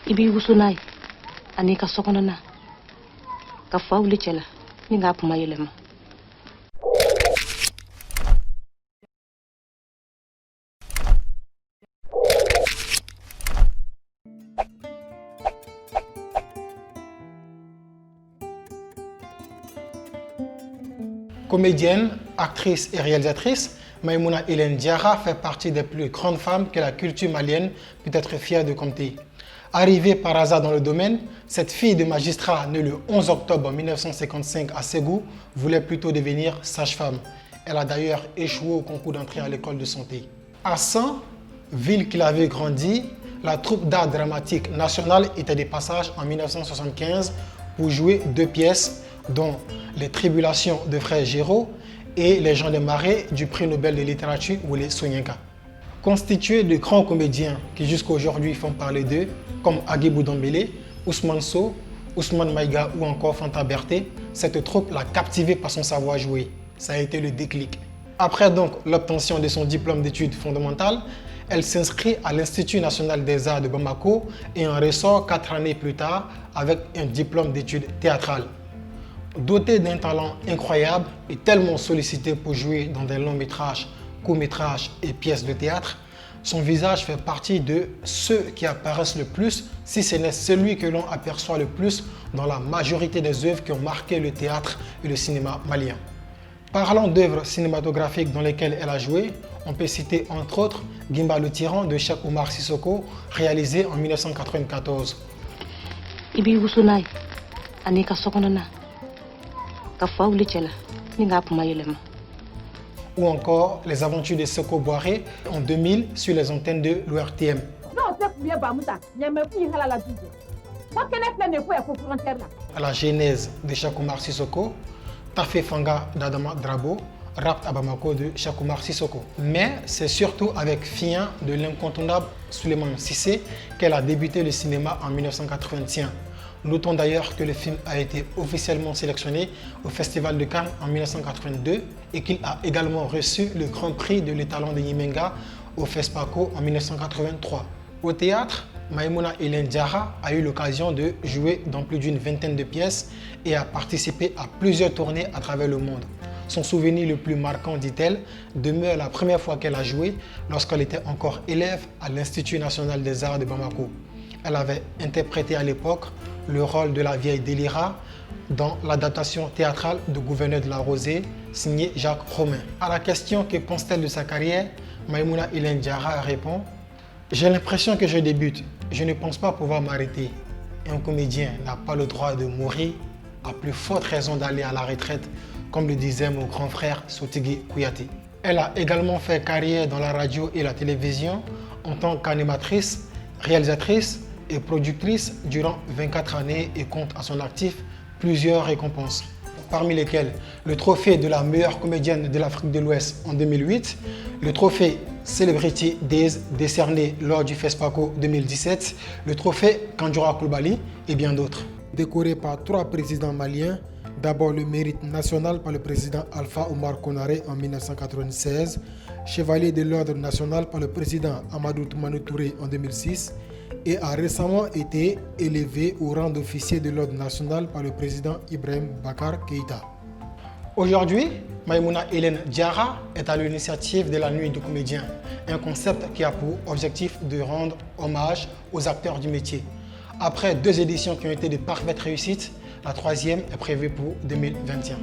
Ibi wusunai ani ka sokonana ka fawli cela ni ngap mayelema. Comédienne, actrice et réalisatrice, Maïmouna Hélène Diarra fait partie des plus grandes femmes que la culture malienne peut être fière de compter. Arrivée par hasard dans le domaine, cette fille de magistrat née le 11 octobre 1955 à Ségou voulait plutôt devenir sage-femme. Elle a d'ailleurs échoué au concours d'entrée à l'école de santé. À San, ville qu'il avait grandi, la troupe d'art dramatique nationale était de passage en 1975 pour jouer 2 pièces, dont Les Tribulations de Frère Géraud et Les gens des marais du prix Nobel de littérature Wole Soyinka. Constituée de grands comédiens qui jusqu'à aujourd'hui font parler d'eux, comme Agibou Dombélé, Ousmane Sow, Ousmane Maïga ou encore Fanta Berté, cette troupe l'a captivée par son savoir jouer. Ça a été le déclic. Après donc l'obtention de son diplôme d'études fondamentales, elle s'inscrit à l'Institut national des arts de Bamako et en ressort 4 années plus tard avec un diplôme d'études théâtrales. Dotée d'un talent incroyable et tellement sollicitée pour jouer dans des longs métrages, courts-métrages et pièces de théâtre, son visage fait partie de ceux qui apparaissent le plus, si ce n'est celui que l'on aperçoit le plus dans la majorité des œuvres qui ont marqué le théâtre et le cinéma malien. Parlant d'œuvres cinématographiques dans lesquelles elle a joué, on peut citer entre autres Gimba le tyran de Cheikh Oumar Sissoko, réalisé en 1994. Ibi wusunai ani ka sokonana ka fawli cela ni ngap mayelema. Ou encore Les Aventures de Seko Boiré en 2000 sur les antennes de l'ORTM. À la genèse de Cheikh Oumar Sissoko, Tafé Fanga d'Adama Drabo, Rapt à Bamako de Cheikh Oumar Sissoko. Mais c'est surtout avec Fian de l'incontournable Souleymane Cissé qu'elle a débuté le cinéma en 1981. Notons d'ailleurs que le film a été officiellement sélectionné au Festival de Cannes en 1982 et qu'il a également reçu le Grand Prix de l'étalon de Nimenga au FESPACO en 1983. Au théâtre, Maïmouna Hélène Diarra a eu l'occasion de jouer dans plus d'une vingtaine de pièces et a participé à plusieurs tournées à travers le monde. Son souvenir le plus marquant, dit-elle, demeure la première fois qu'elle a joué lorsqu'elle était encore élève à l'Institut national des arts de Bamako. Elle avait interprété à l'époque le rôle de la vieille Délira dans l'adaptation théâtrale de Gouverneur de la Rosée, signé Jacques Romain. À la question que pense-t-elle de sa carrière, Maïmouna Hélène Diarra répond « J'ai l'impression que je débute. Je ne pense pas pouvoir m'arrêter. Un comédien n'a pas le droit de mourir, à plus forte raison d'aller à la retraite, comme le disait mon grand frère Sotigui Kouyaté. » Elle a également fait carrière dans la radio et la télévision en tant qu'animatrice, réalisatrice et productrice durant 24 années et compte à son actif plusieurs récompenses, parmi lesquelles le trophée de la meilleure comédienne de l'Afrique de l'Ouest en 2008, le trophée Celebrity Days décerné lors du FESPACO 2017, le trophée Kandjoura Koulibaly et bien d'autres. Décorée par 3 présidents maliens, d'abord le mérite national par le président Alpha Oumar Konaré en 1996, chevalier de l'ordre national par le président Amadou Toumani Touré en 2006, et a récemment été élevé au rang d'officier de l'ordre national par le président Ibrahim Bakar Keïta. Aujourd'hui, Maïmouna Hélène Diarra est à l'initiative de la Nuit du comédien, un concept qui a pour objectif de rendre hommage aux acteurs du métier. Après 2 éditions qui ont été de parfaites réussites, la 3e est prévue pour 2021.